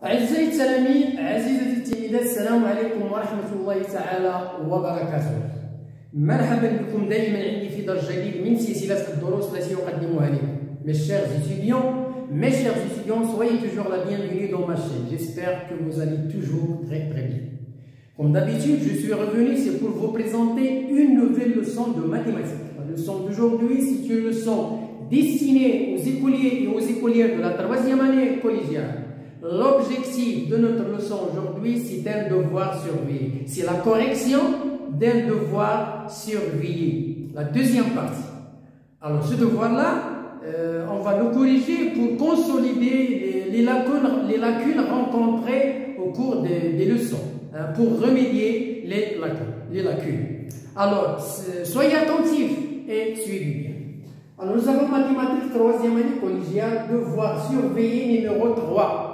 أعزائي التلاميذ، عزيزتي التلميذات، السلام عليكم ورحمة الله تعالى وبركاته. مرحبا بكم دائما عندي في درس جديد من سلسلة الدروس التي أقدمها لكم. Mes chers étudiants, soyez toujours la bienvenue dans ma chaîne. J'espère que vous allez toujours très bien. Comme d'habitude, je suis revenu, c'est pour vous présenter une nouvelle leçon de mathématiques. La leçon d'aujourd'hui, c'est une leçon destinée aux écoliers et aux écolières de la 3e année collégiale. L'objectif de notre leçon aujourd'hui, c'est un devoir surveillé. C'est la correction d'un devoir surveillé. La deuxième partie. Alors, ce devoir-là, on va le corriger pour consolider les lacunes rencontrées au cours des leçons, pour remédier les lacunes. Alors, soyez attentifs et suivez bien. Alors, nous avons mathématiques 3e année collégiale, devoir surveillé numéro 3.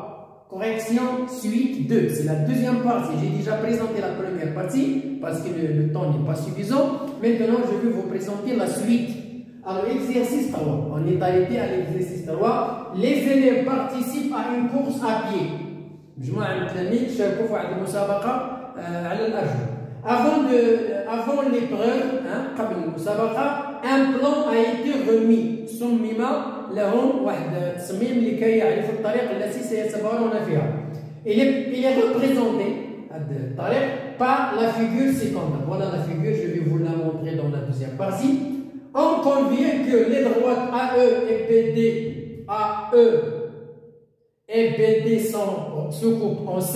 Correction suite 2. C'est la deuxième partie. J'ai déjà présenté la première partie parce que le temps n'est pas suffisant. Maintenant, je vais vous présenter la suite. Alors, exercice 3. On est arrêté à l'exercice 3. Les élèves participent à une course à pied. Avant l'épreuve, un plan a été remis. Il est représenté par la figure secondaire. Voilà la figure, je vais vous la montrer dans la deuxième partie. On convient que les droites AE et BD se coupent en C,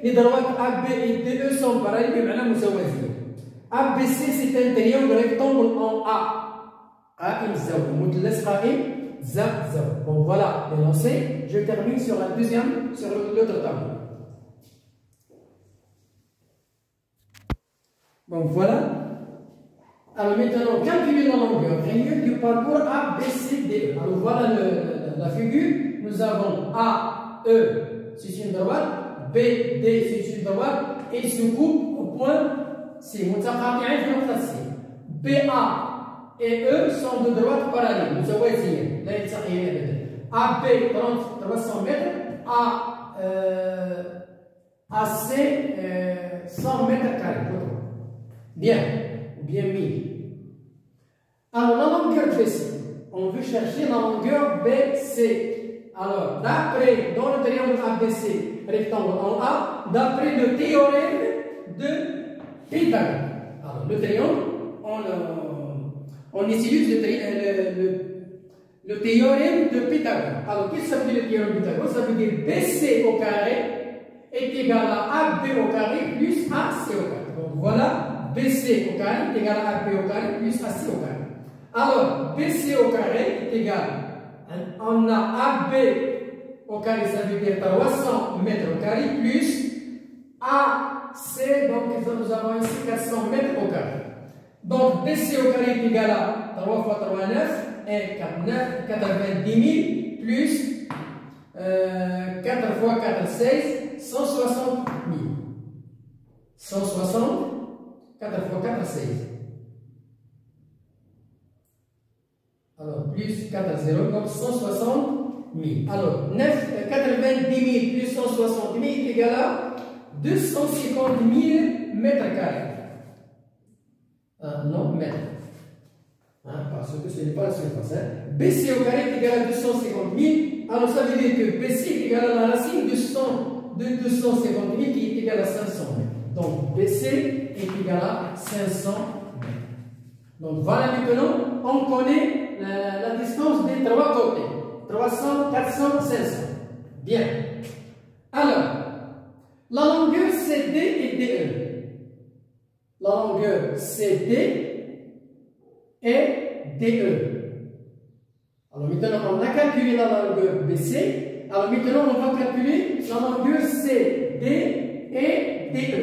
les droites AB et DE sont parallèles, ABC c'est un triangle rectangle en A. Bon voilà, énoncé. Je termine sur la deuxième, sur l'autre tableau. Bon voilà. Alors maintenant, calculez la longueur réelle du parcours ABCDE. Alors voilà la figure. Nous avons AE, c'est une droite, BD, c'est une droite, et se coupe au point C. BA et E sont de droites parallèles. Nous avons ici, AB 300 mètres, AC 100 mètres carrés. Bien mis. Alors, la longueur BC, on veut chercher la longueur BC. Alors, d'après, dans le triangle ABC, rectangle en A, d'après le théorème de Pythagore. Alors, le triangle, on utilise le théorème de Pythagore. Alors, qu'est-ce que ça veut dire le théorème de Pythagore? Ça veut dire BC au carré est égal à AB au carré plus AC au carré. Donc, voilà. BC au carré est égal à AB au carré plus AC au carré. Alors, BC au carré est égal, on a AB au carré, ça veut dire 300 mètres au carré, plus AC, donc nous avons ici 400 mètres au carré. Donc, BC au carré est égal à 3 fois 3, 9, et 90 000, plus 4 fois 4, 16, 160 000. 160 4 fois 4, 16. Alors, plus 4 0, donc 160 000. Alors, 90 000 plus 160 000 est égal à 250 000 mètres carrés. Non, mètres. Parce que ce n'est pas la surface. BC au carré est égal à 250 000. Alors, ça veut dire que BC est égal à la racine de 250 000 qui est égal à 500 mètres. Donc, BC est égal à 500 mètres. Donc, voilà maintenant, on connaît la distance des trois côtés. 300, 400, 500. Bien. Alors, la longueur CD et DE. La longueur CD et DE. Alors, maintenant, on a calculé la longueur BC. Alors, maintenant, on va calculer la longueur CD et DE.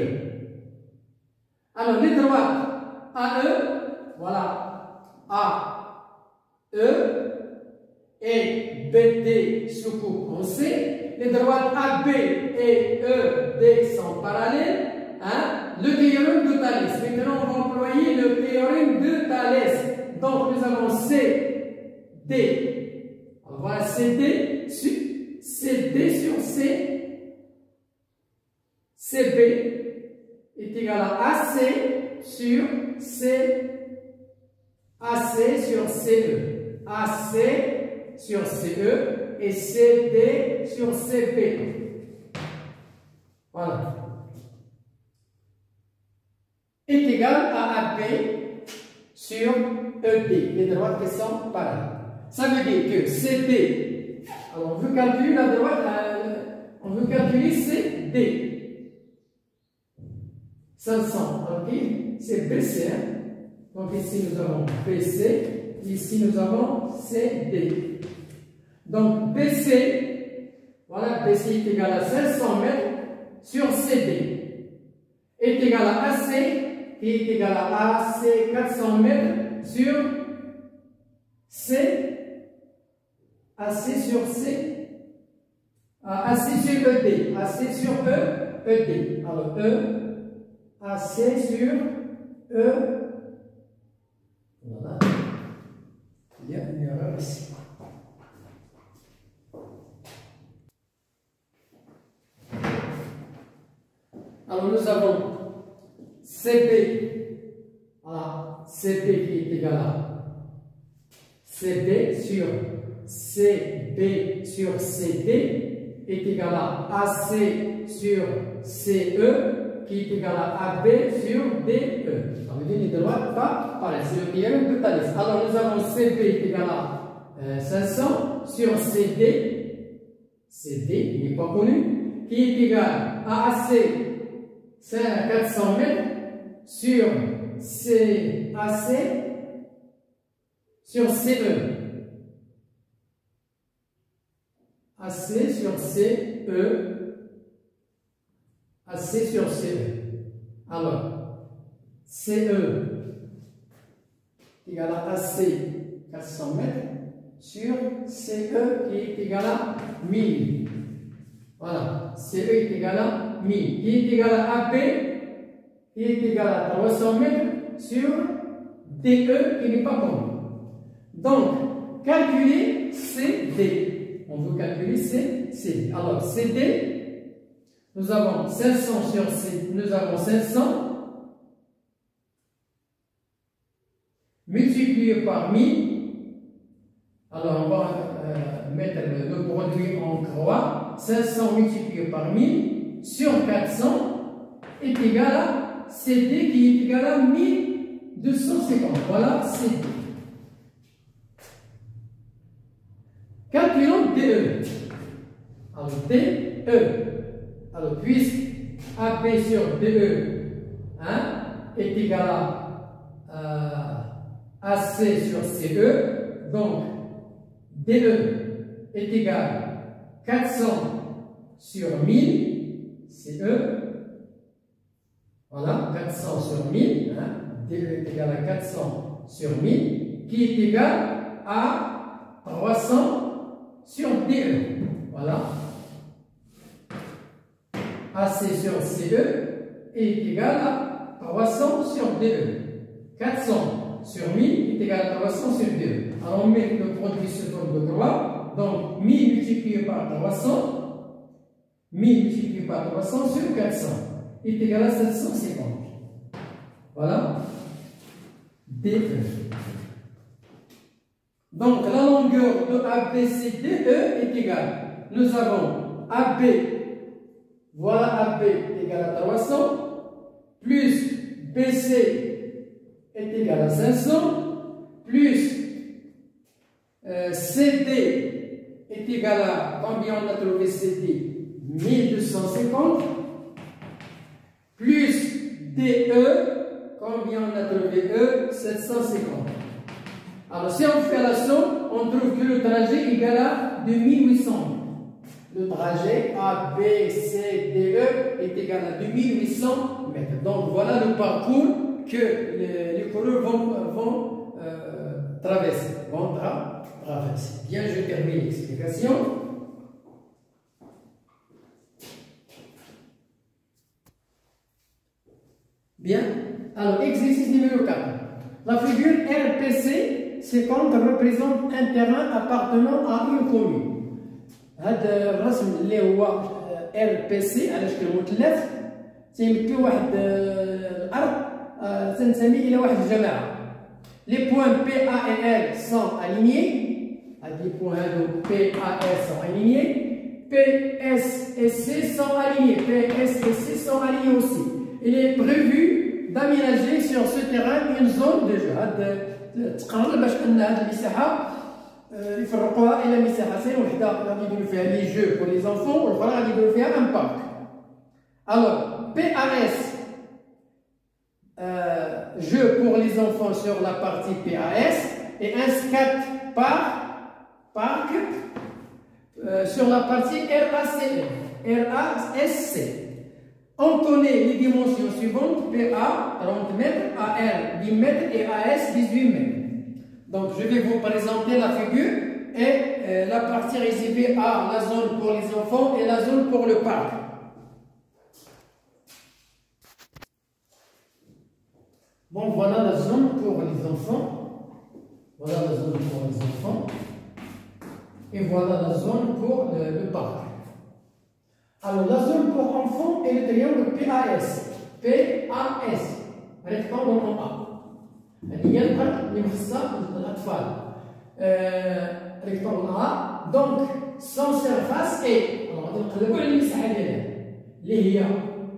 Alors, les droites AE, voilà, AE et BD se coupent en C. Les droites AB et ED sont parallèles. Le théorème de Thalès. Maintenant, on va employer le théorème de Thalès. Donc, nous avons CD. Alors, voilà CD sur CD sur C, CB est égal à AC sur C, AC sur CE, AC sur CE et CD sur CB. Voilà. Est égal à AB sur ED. Les droites qui sont pareilles. Ça veut dire que CD, alors on veut calculer la droite, on veut calculer CD. 500, ok, c'est BC. Hein? Donc ici nous avons BC, ici nous avons CD. Donc BC, voilà, BC est égal à 500 mètres sur CD. Est égal à AC, qui est égal à AC 400 mètres sur C. AC sur C, AC sur ED, AC sur E, ED. Alors E, AC sur E, voilà. Il y a une erreur ici. Alors nous avons CB, voilà, CB qui est égal à CB sur CB sur CD est égal à AC sur CE qui est égal à AB sur DE. Ça veut dire les droites pas pareil, c'est le théorème de Thalès. Alors nous avons CB est égal à 500 sur CD, CD il n'est pas connu, qui est égal à AC 400 mètres sur CAC sur CE. AC sur CE, AC sur CE. Alors, CE égale à AC 400 mètres sur CE qui est égal à 1000. Voilà, CE est égal à 1000. Qui est égal à AB qui est égal à 300 mètres sur DE qui n'est pas bon. Donc, calculer CD. On veut calculer CD. Alors, CD, nous avons 500 sur CD, nous avons 500 multiplié par 1000. Alors, on va mettre le produit en croix. 500 multiplié par 1000 sur 400 est égal à CD qui est égal à 1250. Voilà CD. Calculons DE. Alors DE. Alors puisque AB sur DE est égal à AC sur CE, donc DE est égal à 400 sur 1000 CE. Voilà, 400 sur 1000. DE est égal à 400 sur 1000 qui est égal à 300 sur DE. Voilà. AC sur CE est égal à 300 sur DE. 400 sur 1000 est égal à 300 sur DE. Alors on met le produit sous forme de croix. Donc 1000 multiplié par 300, 1000 multiplié par 300 sur 400 est égal à 750. Voilà. DE. Donc la longueur de ABCDE est égale. Nous avons AB, voilà AB est égal à 300, plus BC est égal à 500, plus CD est égal à, combien on a trouvé CD? 1250, plus DE, combien on a trouvé E? 750. Alors, si on fait la somme, on trouve que le trajet est égal à 2800. Le trajet ABCDE est égal à 2800 mètres. Donc, voilà le parcours que les coureurs vont traverser. Bien, je termine l'explication. Bien. Alors, exercice numéro 4. La figure RPC 50 représente un terrain appartenant à une commune. هذا الرسم اللي هو ار بي سي على شكل مثلث تيمثل واحد الارض تنتمي الى واحد الجماعه. لي بوين بي ا اي ال سون الينيي، هاد لي بوين هادو بي ا ال سون الينيي. PS et C sont alignés. PS et C sont alignés aussi. Il est prévu d'aménager sur ce terrain une zone de jeu. تقرر باش ان هذه المساحه يفرقوها الى مساحتين، وحده غادي يديروا فيها لي جو بور لي زونفون والاخرى غادي يديروا فيها ان بارك. Alors PAS jeu pour les enfants sur la partie PAS et un skate park sur la partie RASC. On connaît les dimensions suivantes: PA 30 mètres, AR 10 mètres et AS 18 mètres. Donc je vais vous présenter la figure et la partie réservée à la zone pour les enfants et la zone pour le parc. Bon, voilà la zone pour les enfants. Voilà la zone pour les enfants. Et voilà la zone pour le parc. Alors, la zone pour enfants est le triangle PAS. PAS. rectangle en A. هي الأرض اللي مخصصة للأطفال. rectangle en A. Donc, son surface est. غادي نقلبوا على المساحة ديالها اللي هي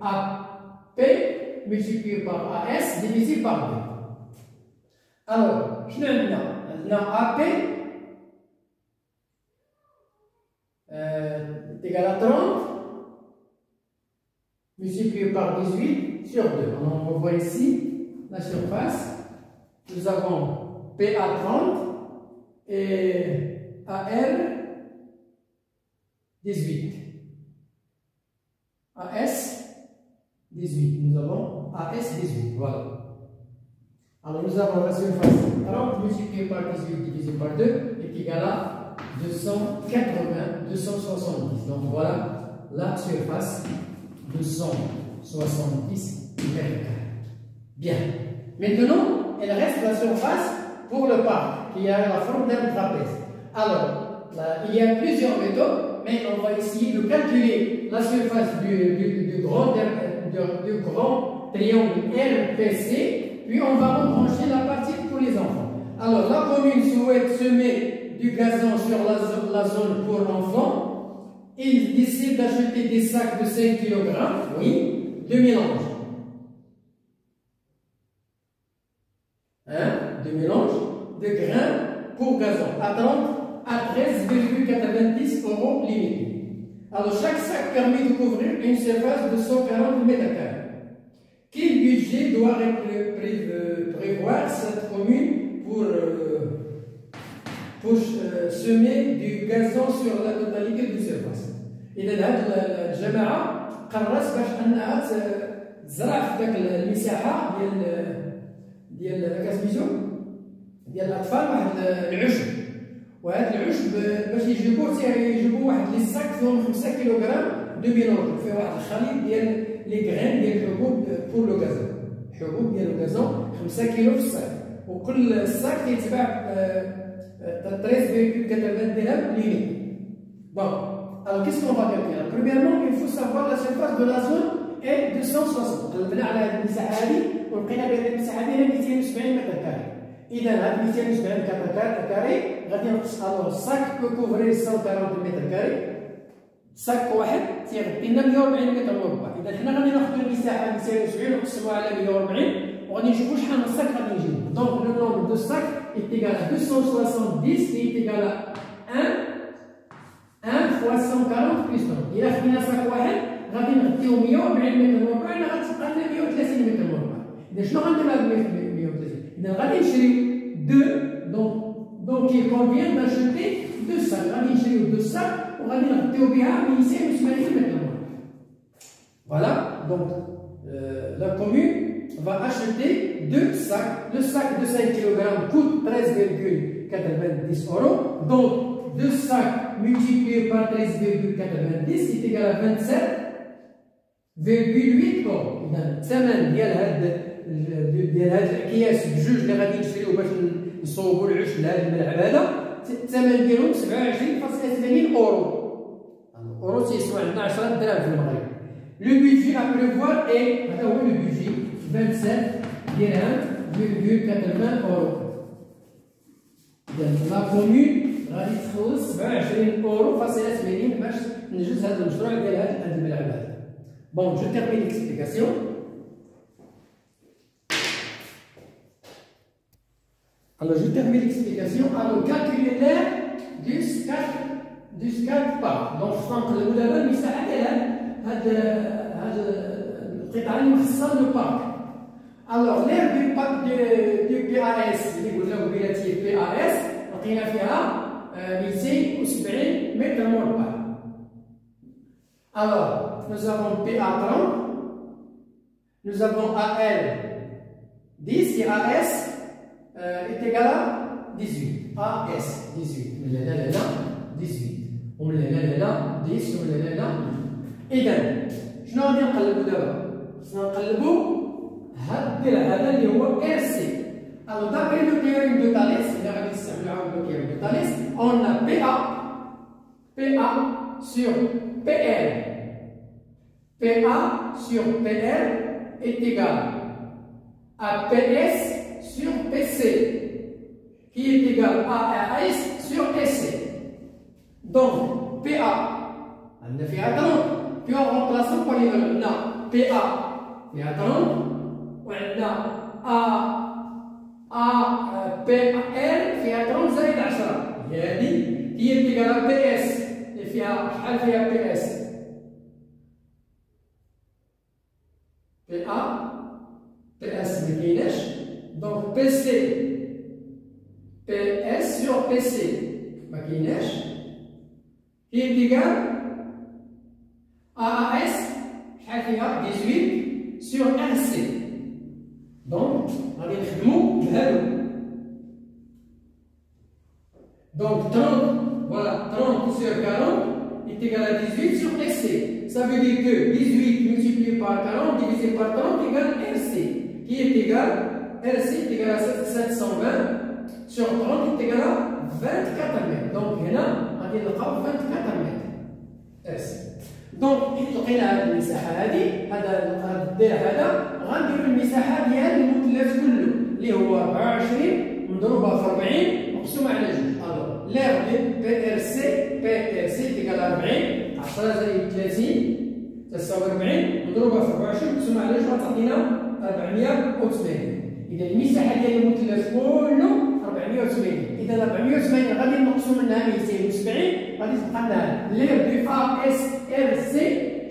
AP multiplié par AS divisé par B. Alors, شنو عندنا؟ عندنا AP est égal à 30 multiplié par 18 sur 2. Alors, on voit ici la surface. Nous avons PA 30 et AR 18. AS 18. Nous avons AS 18. Voilà. Alors, nous avons la surface 30 multiplié par 18 divisé par 2 est égal à 280, 270. Donc voilà la surface, 270 mètres carrés. Bien. Maintenant, il reste la surface pour le parc qui a la forme d'un trapèze. Alors, là, il y a plusieurs méthodes, mais on va essayer de calculer la surface du grand triangle RPC, puis on va embrancher la partie pour les enfants. Alors, la commune souhaite semer du gazon sur la zone pour enfants. Il décide d'acheter des sacs de 5 kg, oui, de mélange. De mélange de grains pour gazon à 30 à 13,90 € limité. Alors, chaque sac permet de couvrir une surface de 140 mètres carrés. Quel budget doit prévoir cette commune pour semer du gazon sur la totalité de surface? إذا هذه الجماعة قررت باش أنها تزرع في ذاك المساحة ديال كاسميتو ديال الأطفال واحد العشب، وهذا العشب باش يجيبوه واحد لي ساك فيهم 5 كيلوغرام دو ميلونج، فيه واحد الخليط ديال لي غرين ديال الحبوب بور لو غازون، الحبوب ديال الغازون 5 كيلو في الساك، وكل ساك كيتباع 13,80 درهم ليميت. Bon. Alors, qu'est-ce qu'on va calculer? Premièrement, il faut savoir la surface de la zone est 260. قلبنا على هذه المساحة هذه ولقينا بأن المساحة هذه 270 متر كاري. إذا هذه 270 متر كاري غادي نقص. Alors, الساك peut couvrir 140 متر كاري. ساك واحد تيغطي لنا 140 متر مربع. إذا حنا غادي ناخذوا المساحة 270 ونقسموها على 140 وغادي نشوفوا شحال من ساك غادي نجيبو. Donc, le nombre de sacs est égal à 270 qui est égal à 1 fois 140 plus 30. إلا خدينا ساك واحد غادي نغطيو 140 متر مربع، إلا غتبقى لنا 130 متر مربع. إذا شنو غندير بهاد 130؟ إذا غادي نشريو donc il convient d'acheter 2 sacs. غادي نشريو 2 sacs وغادي نغطيو بها 280 متر مربع. Voilà, donc la commune va acheter 2 sacs. Le sac de 5 kg coûte 13,90 €. Donc 2 sacs multiplié par 13,90 est égal à 27,8 €. إذا الثمن ديال هاد الأكياس بجوج اللي غادي نشريو باش نصوبوا العشب لهاد الملعب هذا، الثمن ديالهم 27.80 €. اورو تيسوى عندنا 10 دراهم في المغرب. لو بيجي ا بريفوار اي هذا هو لو بيجي 27 درهم فيرغول 80 اورو. إذا لا كومون غادي تخلص 27 اورو فاصلة 80 باش تنجز هذا المشروع ديال هذا الملعب هذا. بون جو تيرمين ليكسبليكاسيون. Alors je termine l'explication. Alors calculer l'air du scat part. Donc نقلبوا دابا المساحة ديال هاد القطعة اللي مخصصة للبارك. Alors l'air du PAS اللي قلنا قبيلة PAS لقينا فيها 270 متر مربع. Alors nous avons PA30, nous avons AL 10 et AS est égal à 18. AS 18. من هنا لهنا 18 ومن هنا لهنا 10 ومن هنا لهنا. إذا شنو غادي نقلبو دابا؟ خصنا نقلبو هاد الضلع هذا اللي هو RC. Alors d'après le théorème de Thalès, il a réalisé le théorème de Thalès, on a PA sur PL. PA sur PL est égal à PS sur PC, qui est égal à AS sur SC. Donc, PA, on a fait à 30, puis on remplace par les valeurs. On a PA, il y a 30, on a PL فيها 30 زائد 10 هذه هي تيجا بي اس اللي فيها شحال فيها بي اس بي اس ما كايناش دونك بي سي بي اس سور بي سي ما كايناش هي تيجا اس شحال فيها 18 سور ار سي دونك غادي نخدمو بهادو. Donc 30, voilà, 30 sur 40 est égal à 18 sur RC. Ça veut dire que 18 multiplié par 40 divisé par 30 égale RC, qui est égal, RC est égal à 720 sur 30 est égal à 24 mètres. Donc هنا غادي نلقاو 24 متر RC. Donc حيت لقينا هذه المساحة هذه هذا الضلع هذا غنديرو المساحة ديال المثلث كله اللي هو 24 مضروبة في 40 مقسومة على جوج. Alors l'air de PRC est égal à 40 10 زائد 30 تساوي 40 مضروبة في 24 مقسومة على جوج غتعطينا 480. إذا المساحة ديال المثلث كله 480. إذا 480 غادي نقصو منها 270 غادي تبقى لنا l'air du ASRC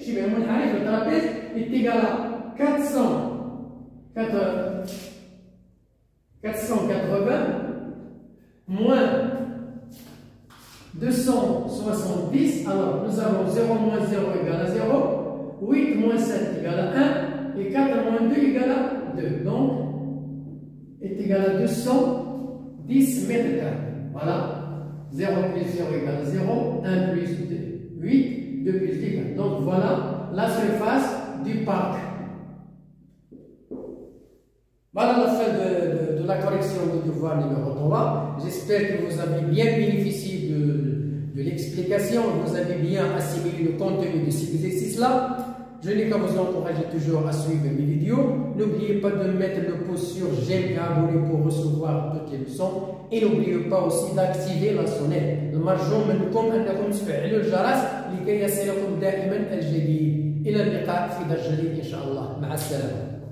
شبه منحرف للترابيز est égal à 480 moins 270. Alors nous avons 0 moins 0 égale à 0, 8 moins 7 égale à 1 et 4 moins 2 égale à 2. Donc est égal à 210 mètres carrés. Voilà, 0 plus 0 égale à 0, 1 plus 2, 8, 2 plus 10. Donc voilà la surface du parc. Voilà la fin de la correction du devoir numéro 3. J'espère que vous avez bien bénéficié de l'explication, vous avez bien assimilé le contenu de cet exercice-là. Je n'ai qu'à vous encourager toujours à suivre mes vidéos. N'oubliez pas de mettre le pouce sur j'aime et abonner pour recevoir toutes les leçons. Et n'oubliez pas aussi d'activer la sonnette. المرجو منكم أنكم تفعلوا الجرس لكي يصلكم دائما الجديد. إلى اللقاء في درس جديد إن شاء الله. مع السلامة.